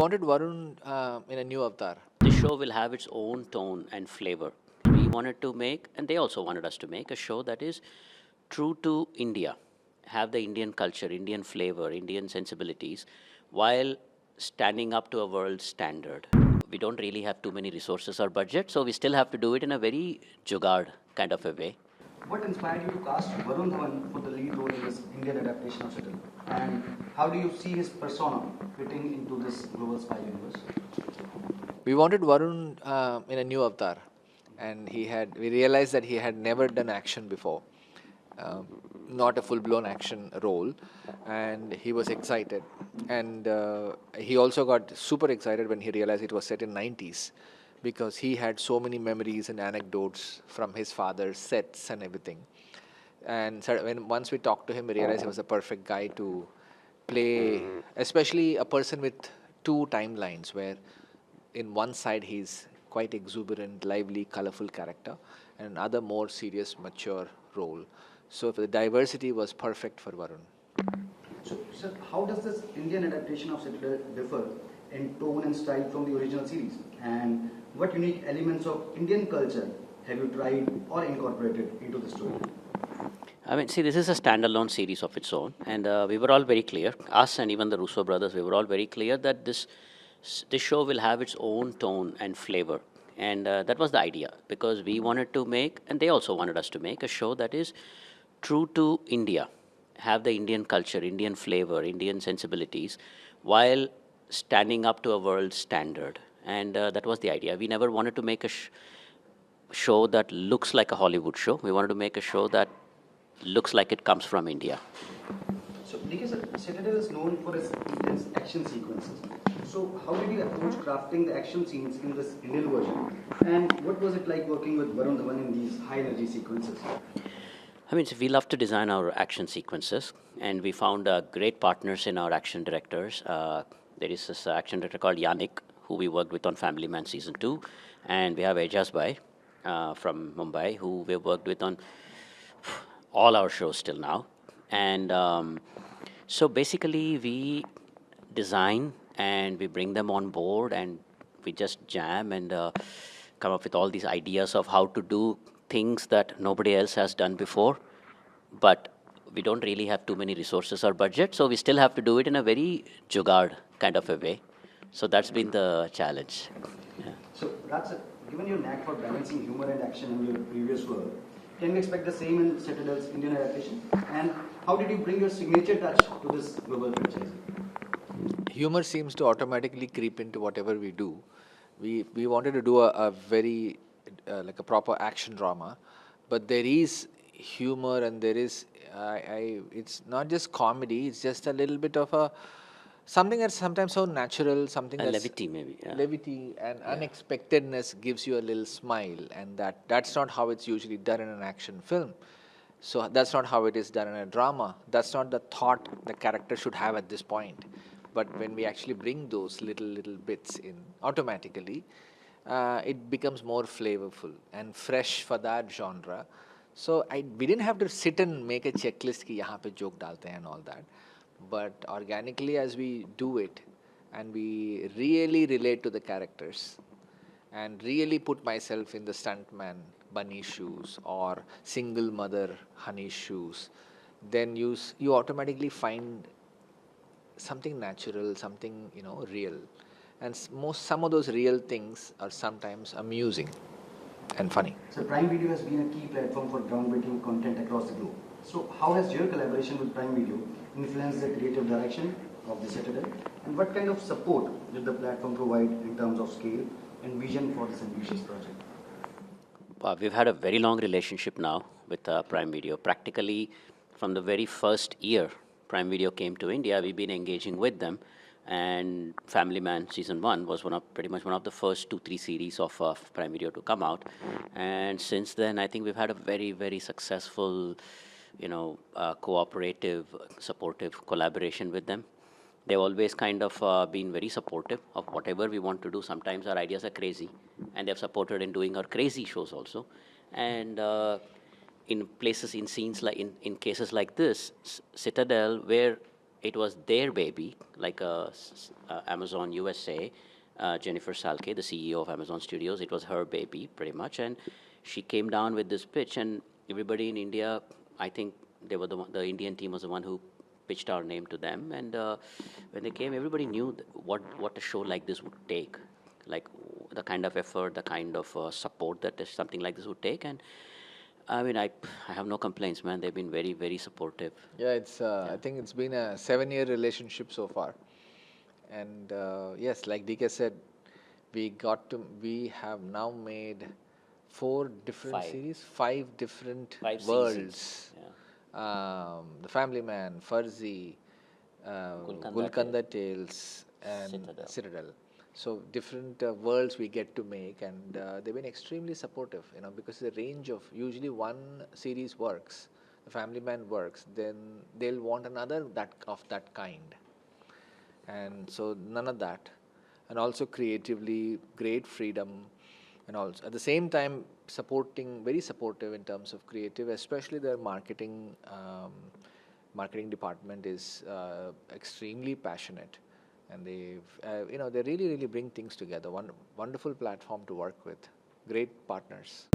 wanted Varun in a new avatar. The show will have its own tone and flavor. We wanted to make, and they also wanted us to make, a show that is true to India, have the Indian culture, Indian flavor, Indian sensibilities, while standing up to a world standard. We don't really have too many resources or budget, so we still have to do it in a very jugaad kind of a way. What inspired you to cast Varun Dhawan for the lead role in this Indian adaptation of Citadel? And how do you see his persona fitting into this global spy universe? We wanted Varun in a new avatar, and we realized that he had never done action before, not a full-blown action role, and he was excited. And he also got super excited when he realized it was set in 90s, because he had so many memories and anecdotes from his father's sets and everything. And so once we talked to him, we realized he was a perfect guy to play, especially a person with two timelines, where in one side he's quite exuberant, lively, colorful character, and another more serious, mature role. So the diversity was perfect for Varun. So, sir, how does this Indian adaptation of Citadel differ in tone and style from the original series? And what unique elements of Indian culture have you tried or incorporated into the story? I mean, see, this is a standalone series of its own, and we were all very clear, us and even the Russo brothers, we were all very clear that this show will have its own tone and flavor. And that was the idea, because we wanted to make, and they also wanted us to make, a show that is true to India, have the Indian culture, Indian flavor, Indian sensibilities, while standing up to a world standard. And that was the idea. We never wanted to make a show that looks like a Hollywood show. We wanted to make a show that looks like it comes from India. So, because Citadel is known for its intense action sequences. So, how did you approach crafting the action scenes in this Indian version? And what was it like working with Varun Dhawan in these high energy sequences? I mean, so we love to design our action sequences, and we found great partners in our action directors. There is this action director called Yannick, who we worked with on Family Man Season 2, and we have Ejaz Bhai from Mumbai, who we've worked with on all our shows till now. And so basically, we design and we bring them on board, and we just jam and come up with all these ideas of how to do things that nobody else has done before. But we don't really have too many resources or budget, so we still have to do it in a very jugaad kind of a way. So that's been the challenge. Yeah. So, that's it. Given your knack for balancing humor and action in your previous work, can we expect the same in Citadel's Indian adaptation? And how did you bring your signature touch to this global franchise? Humor seems to automatically creep into whatever we do. We wanted to do a very like a proper action drama, but there is humor, and there is it's not just comedy. It's just a little bit of a something that's sometimes so natural, something And that's levity, maybe. Yeah. levity and unexpectedness gives you a little smile, and that's not how it's usually done in an action film. So that's not how it is done in a drama. That's not the thought the character should have at this point. But when we actually bring those little bits in, automatically, it becomes more flavorful and fresh for that genre. So we didn't have to sit and make a checklist ki yahan pe joke dalte hain and all that. But organically, as we do it, and we really relate to the characters, and really put myself in the stuntman Bunny's shoes or single mother Honey's shoes, then you automatically find something natural, something real, and some of those real things are sometimes amusing and funny. So, Prime Video has been a key platform for groundbreaking content across the globe. So, how has your collaboration with Prime Video influenced the creative direction of the Citadel? And what kind of support did the platform provide in terms of scale and vision for this ambitious project? We've had a very long relationship now with Prime Video. Practically from the very first year Prime Video came to India, we've been engaging with them. And Family Man Season 1 was pretty much one of the first 2-3 series of Prime Video to come out. And since then, I think we've had a very, very successful, cooperative, supportive collaboration with them. They've always kind of been very supportive of whatever we want to do. Sometimes our ideas are crazy, and they've supported in doing our crazy shows also. And in places, in scenes like in cases like this, Citadel, where it was their baby, like Amazon USA, Jennifer Salke, the CEO of Amazon Studios. It was her baby, pretty much, and she came down with this pitch, and everybody in India, I think they were the Indian team was the one who pitched our name to them, and when they came, everybody knew what a show like this would take, like the kind of effort, the kind of support that something like this would take, and I mean, I have no complaints, man. They've been very, very supportive. Yeah, it's. I think it's been a 7-year relationship so far, and yes, like DK said, we have now made 4 different Five. series, 5 different 5 worlds. seasons. Yeah. The Family Man, Fuzzy, Gulkanda Gulkanda Tales, and Citadel. Citadel. So different worlds we get to make, and they've been extremely supportive. Because the range of usually one series works, the Family Man works, then they'll want another that of that kind, and so none of that, and also creatively great freedom, and also at the same time supporting, very supportive in terms of creative, especially their marketing department is extremely passionate, and they really bring things together. Wonderful platform to work with, great partners.